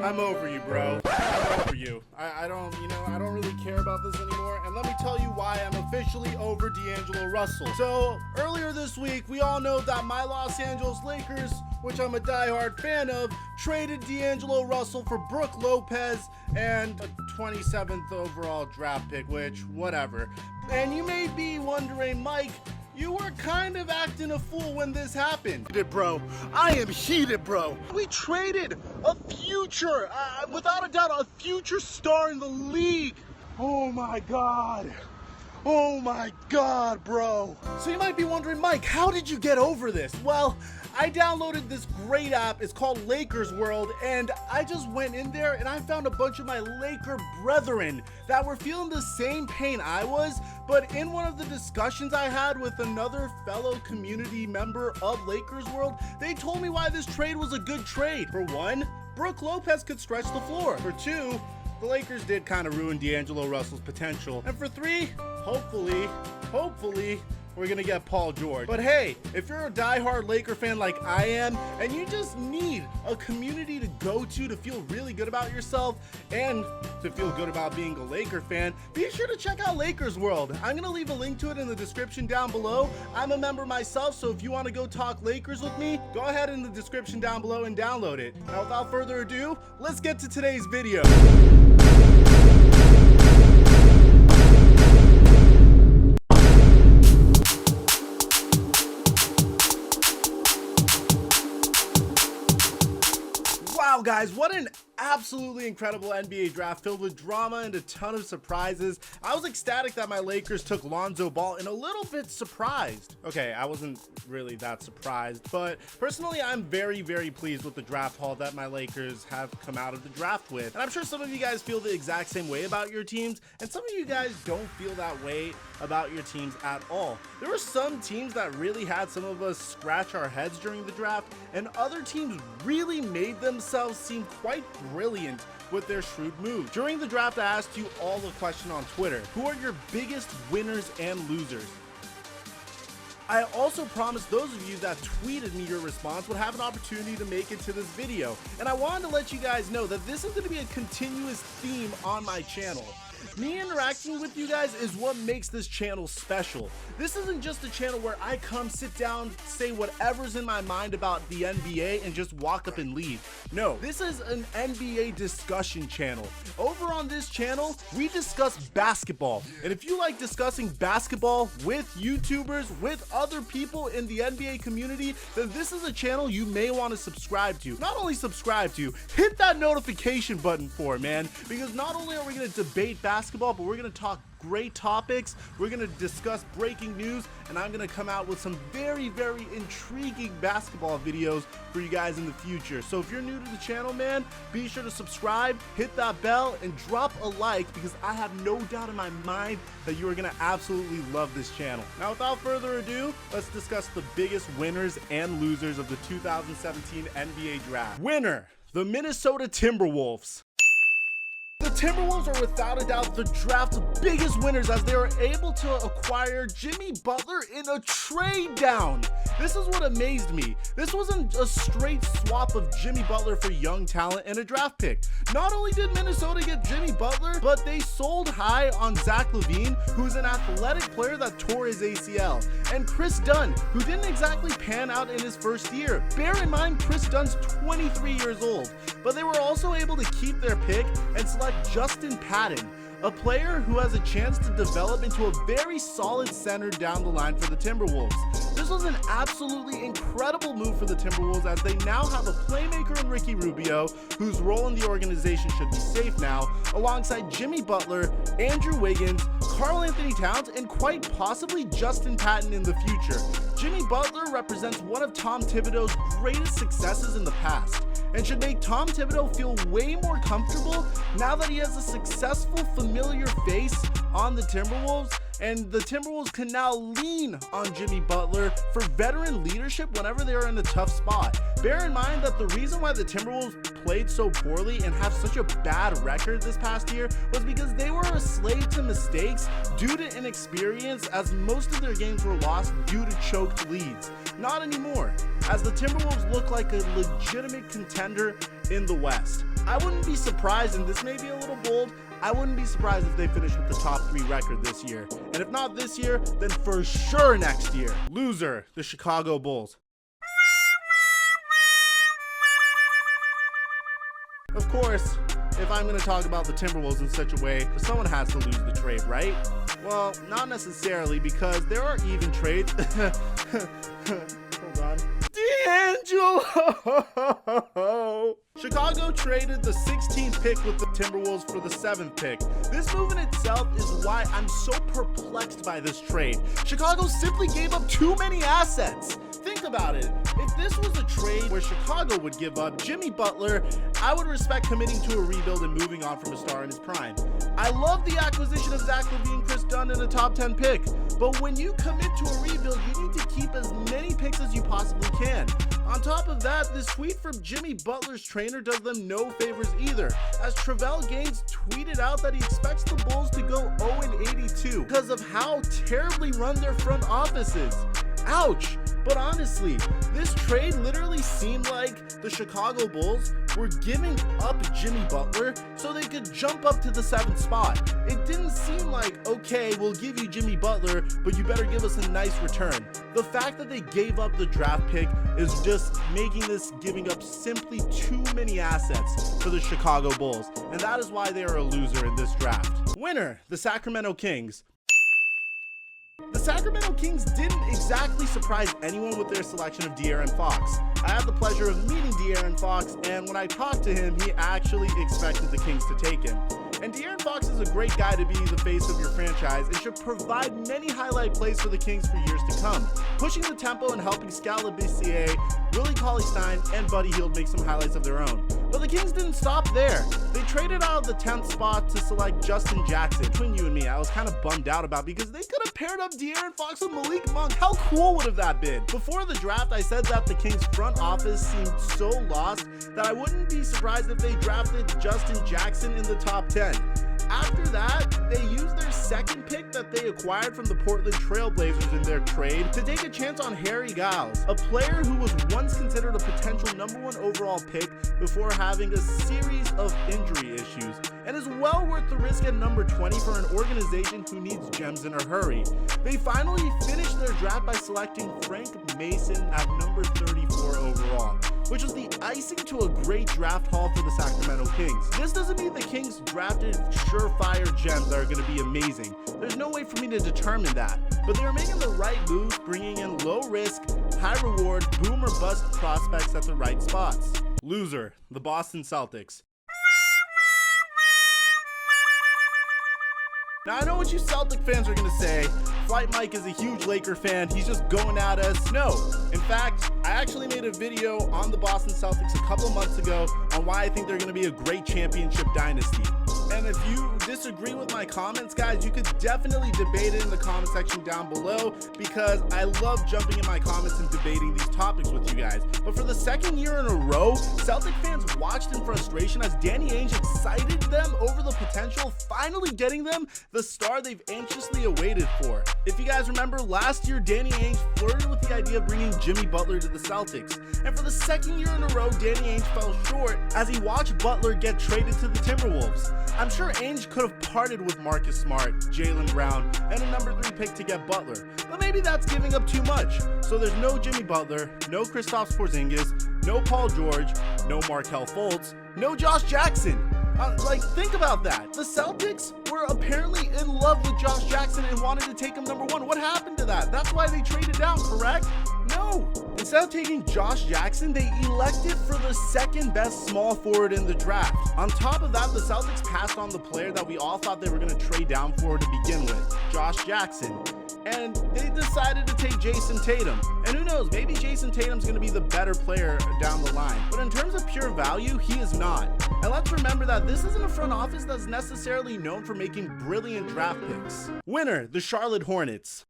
I'm over you, bro. I'm over you. I don't really care about this anymore. And let me tell you why I'm officially over D'Angelo Russell. So earlier this week, we all know that my Los Angeles Lakers, which I'm a diehard fan of, traded D'Angelo Russell for Brook Lopez and a 27th overall draft pick, which, whatever. And you may be wondering, Mike, you were kind of acting a fool when this happened. Bro, I am heated, bro. We traded a future, without a doubt, a future star in the league. Oh my God. Oh my God, bro. So you might be wondering, Mike, how did you get over this? Well, I downloaded this great app. It's called Lakers World, and I just went in there and I found a bunch of my Laker brethren that were feeling the same pain I was. But in one of the discussions I had with another fellow community member of Lakers World, they told me why this trade was a good trade. For one, Brook Lopez could stretch the floor. For two, the Lakers did kind of ruin D'Angelo Russell's potential. And for three, hopefully, we're gonna get Paul George. But hey, if you're a diehard Laker fan like I am, and you just need a community to go to feel really good about yourself and to feel good about being a Laker fan, be sure to check out Lakers World. I'm gonna leave a link to it in the description down below. I'm a member myself, so if you want to go talk Lakers with me, go ahead in the description down below and download it. Now, without further ado, let's get to today's video. Wow, guys, what an absolutely incredible NBA draft filled with drama and a ton of surprises. I was ecstatic that my Lakers took Lonzo Ball and a little bit surprised. Okay, I wasn't really that surprised, but personally, I'm very, very pleased with the draft haul that my Lakers have come out of the draft with. And I'm sure some of you guys feel the exact same way about your teams, and some of you guys don't feel that way about your teams at all. There were some teams that really had some of us scratch our heads during the draft, and other teams really made themselves seem quite brilliant with their shrewd moves. During the draft, I asked you all a question on Twitter. Who are your biggest winners and losers? I also promised those of you that tweeted me your response would have an opportunity to make it to this video. And I wanted to let you guys know that this is going to be a continuous theme on my channel. Me interacting with you guys is what makes this channel special. This isn't just a channel where I come, sit down, say whatever's in my mind about the NBA and just walk up and leave. No, this is an NBA discussion channel. Over on this channel, we discuss basketball. And if you like discussing basketball with YouTubers, with other people in the NBA community, then this is a channel you may want to subscribe to. Not only subscribe to, hit that notification button for, man, because not only are we going to debate basketball, but we're going to talk great topics, we're going to discuss breaking news, and I'm going to come out with some very, very intriguing basketball videos for you guys in the future. So if you're new to the channel, man, be sure to subscribe, hit that bell, and drop a like, because I have no doubt in my mind that you are going to absolutely love this channel. Now, without further ado, let's discuss the biggest winners and losers of the 2017 NBA Draft. Winner, the Minnesota Timberwolves. The Timberwolves are without a doubt the draft's biggest winners, as they were able to acquire Jimmy Butler in a trade down. This is what amazed me. This wasn't a straight swap of Jimmy Butler for young talent and a draft pick. Not only did Minnesota get Jimmy Butler, but they sold high on Zach LaVine, who's an athletic player that tore his ACL, and Chris Dunn, who didn't exactly pan out in his first year. Bear in mind, Chris Dunn's 23 years old, but they were also able to keep their pick and select Justin Patton, a player who has a chance to develop into a very solid center down the line for the Timberwolves. This was an absolutely incredible move for the Timberwolves, as they now have a playmaker in Ricky Rubio, whose role in the organization should be safe now, alongside Jimmy Butler, Andrew Wiggins, Karl Anthony Towns, and quite possibly Justin Patton in the future. Jimmy Butler represents one of Tom Thibodeau's greatest successes in the past, and should make Tom Thibodeau feel way more comfortable now that he has a successful, familiar face on the Timberwolves, and the Timberwolves can now lean on Jimmy Butler for veteran leadership whenever they are in a tough spot. Bear in mind that the reason why the Timberwolves played so poorly and have such a bad record this past year was because they were a slave to mistakes due to inexperience, as most of their games were lost due to choked leads. Not anymore. as the Timberwolves look like a legitimate contender in the West. I wouldn't be surprised, and this may be a little bold, I wouldn't be surprised if they finish with the top 3 record this year. And if not this year, then for sure next year. Loser, the Chicago Bulls. Of course, if I'm going to talk about the Timberwolves in such a way, someone has to lose the trade, right? Well, not necessarily, because there are even trades. Hold on. D'Angelo! Chicago traded the 16th pick with the Timberwolves for the 7th pick. This move in itself is why I'm so perplexed by this trade. Chicago simply gave up too many assets. Think about it. If this was a trade where Chicago would give up Jimmy Butler, I would respect committing to a rebuild and moving on from a star in his prime. I love the acquisition of Zach LaVine and Chris Dunn in a top 10 pick, but when you commit to a rebuild, you need to keep as many picks as you possibly can. On top of that, this tweet from Jimmy Butler's trainer does them no favors either, as Travell Gaines tweeted out that he expects the Bulls to go 0-82 because of how terribly run their front office is. Ouch! But honestly, this trade literally seemed like the Chicago Bulls were giving up Jimmy Butler so they could jump up to the 7th spot. It didn't seem like, okay, we'll give you Jimmy Butler, but you better give us a nice return. The fact that they gave up the draft pick is just making this giving up simply too many assets for the Chicago Bulls, and that is why they are a loser in this draft. Winner, the Sacramento Kings. The Sacramento Kings didn't exactly surprise anyone with their selection of De'Aaron Fox. I had the pleasure of meeting De'Aaron Fox, and when I talked to him, he actually expected the Kings to take him. And De'Aaron Fox is a great guy to be the face of your franchise and should provide many highlight plays for the Kings for years to come, pushing the tempo and helping Scalabrine, Willie Cauley-Stein, and Buddy Hield make some highlights of their own. But the Kings didn't stop there. They traded out of the 10th spot to select Justin Jackson. Between you and me, I was kind of bummed out about because they could have paired up De'Aaron Fox with Malik Monk. How cool would have that been? Before the draft, I said that the Kings front office seemed so lost that I wouldn't be surprised if they drafted Justin Jackson in the top 10. After that, they used their 2nd pick that they acquired from the Portland Trailblazers in their trade to take a chance on Harry Giles, a player who was once considered a potential #1 overall pick before having a series of injury issues, and is well worth the risk at number 20 for an organization who needs gems in a hurry. They finally finished their draft by selecting Frank Mason at number 34 overall, which was the icing to a great draft haul for the Sacramento Kings. This doesn't mean the Kings drafted surefire gems that are going to be amazing. There's no way for me to determine that, but they are making the right moves, bringing in low risk, high reward, boom or bust prospects at the right spots. Loser, the Boston Celtics. Now I know what you Celtic fans are gonna say. FlightMike is a huge Laker fan. He's just going at us. No. In fact, I actually made a video on the Boston Celtics a couple of months ago on why I think they're gonna be a great championship dynasty. And if you disagree with my comments, guys, you could definitely debate it in the comment section down below, because I love jumping in my comments and debating these topics with you guys. But for the 2nd year in a row, Celtic fans watched in frustration as Danny Ainge excited them over the potential, finally getting them the star they've anxiously awaited for. If you guys remember, last year, Danny Ainge flirted with the idea of bringing Jimmy Butler to the Celtics. And for the 2nd year in a row, Danny Ainge fell short as he watched Butler get traded to the Timberwolves. I'm sure Ainge could have parted with Marcus Smart, Jaylen Brown, and a number 3 pick to get Butler, but maybe that's giving up too much. So there's no Jimmy Butler, no Kristaps Porzingis, no Paul George, no Markelle Fultz, no Josh Jackson. Think about that. The Celtics were apparently in love with Josh Jackson and wanted to take him #1. What happened to that? That's why they traded down, correct? No. Instead of taking Josh Jackson, they elected for the 2nd best small forward in the draft. On top of that, the Celtics passed on the player that we all thought they were going to trade down for to begin with, Josh Jackson. And they decided to take Jason Tatum. And who knows, maybe Jason Tatum's going to be the better player down the line. But in terms of pure value, he is not. And let's remember that this isn't a front office that's necessarily known for making brilliant draft picks. Winner, the Charlotte Hornets.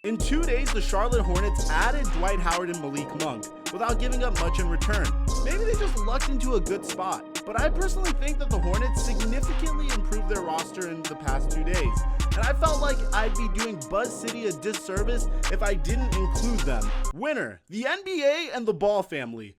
In 2 days, the Charlotte Hornets added Dwight Howard and Malik Monk without giving up much in return. Maybe they just lucked into a good spot, but I personally think that the Hornets significantly improved their roster in the past 2 days, and I felt like I'd be doing Buzz City a disservice if I didn't include them. Winner, the NBA and the Ball family.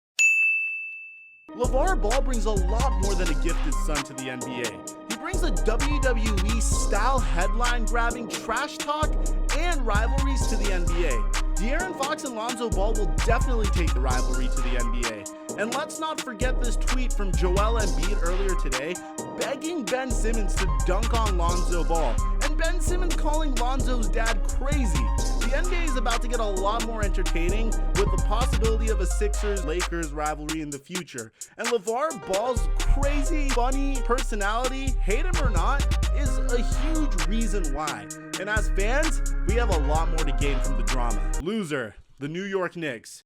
LeVar Ball brings a lot more than a gifted son to the NBA. He brings a WWE-style headline-grabbing trash talk and rivalries to the NBA. De'Aaron Fox and Lonzo Ball will definitely take the rivalry to the NBA. And let's not forget this tweet from Joel Embiid earlier today, begging Ben Simmons to dunk on Lonzo Ball, and Ben Simmons calling Lonzo's dad crazy. The NBA is about to get a lot more entertaining with the possibility of a Sixers-Lakers rivalry in the future. And LeVar Ball's crazy, funny personality, hate him or not, is a huge reason why. And as fans, we have a lot more to gain from the drama. Loser, the New York Knicks.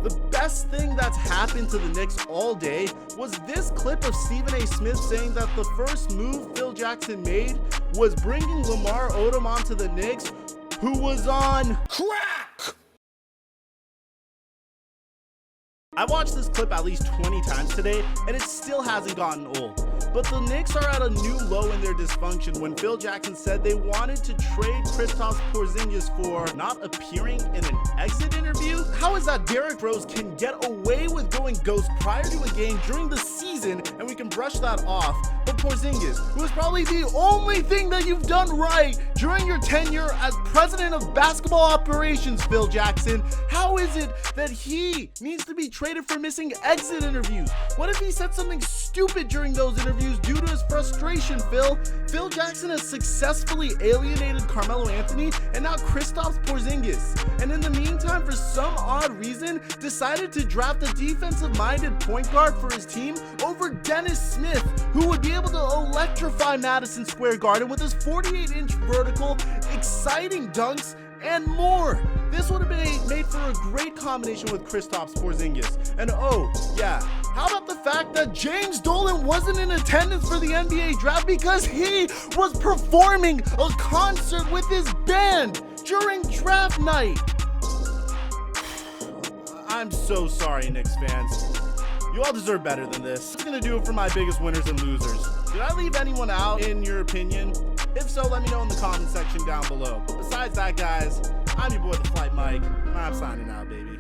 The best thing that's happened to the Knicks all day was this clip of Stephen A. Smith saying that the first move Phil Jackson made was bringing Lamar Odom onto the Knicks, who was on crack. I watched this clip at least 20 times today, and it still hasn't gotten old. But the Knicks are at a new low in their dysfunction when Phil Jackson said they wanted to trade Kristaps Porzingis for not appearing in an exit interview. How is that Derrick Rose can get away with going ghost prior to a game during the season and we can brush that off? But Porzingis, who is probably the only thing that you've done right during your tenure as president of basketball operations, Phil Jackson, how is it that he needs to be traded for missing exit interviews? What if he said something stupid during those interviews due to his frustration, Phil? Phil Jackson has successfully alienated Carmelo Anthony and now Kristaps Porzingis. And in the meantime, for some odd reason, decided to draft a defensive-minded point guard for his team over Dennis Smith, who would be able to electrify Madison Square Garden with his 48-inch vertical, exciting dunks, and more. This would have been made for a great combination with Kristaps Porzingis. And oh, yeah, how about the fact that James Dolan wasn't in attendance for the NBA draft because he was performing a concert with his band during draft night? I'm so sorry, Knicks fans. You all deserve better than this. That's gonna do it for my biggest winners and losers. Did I leave anyone out in your opinion? If so, let me know in the comment section down below. But besides that, guys, I'm your boy, TheFlightMike, and I'm signing out, baby.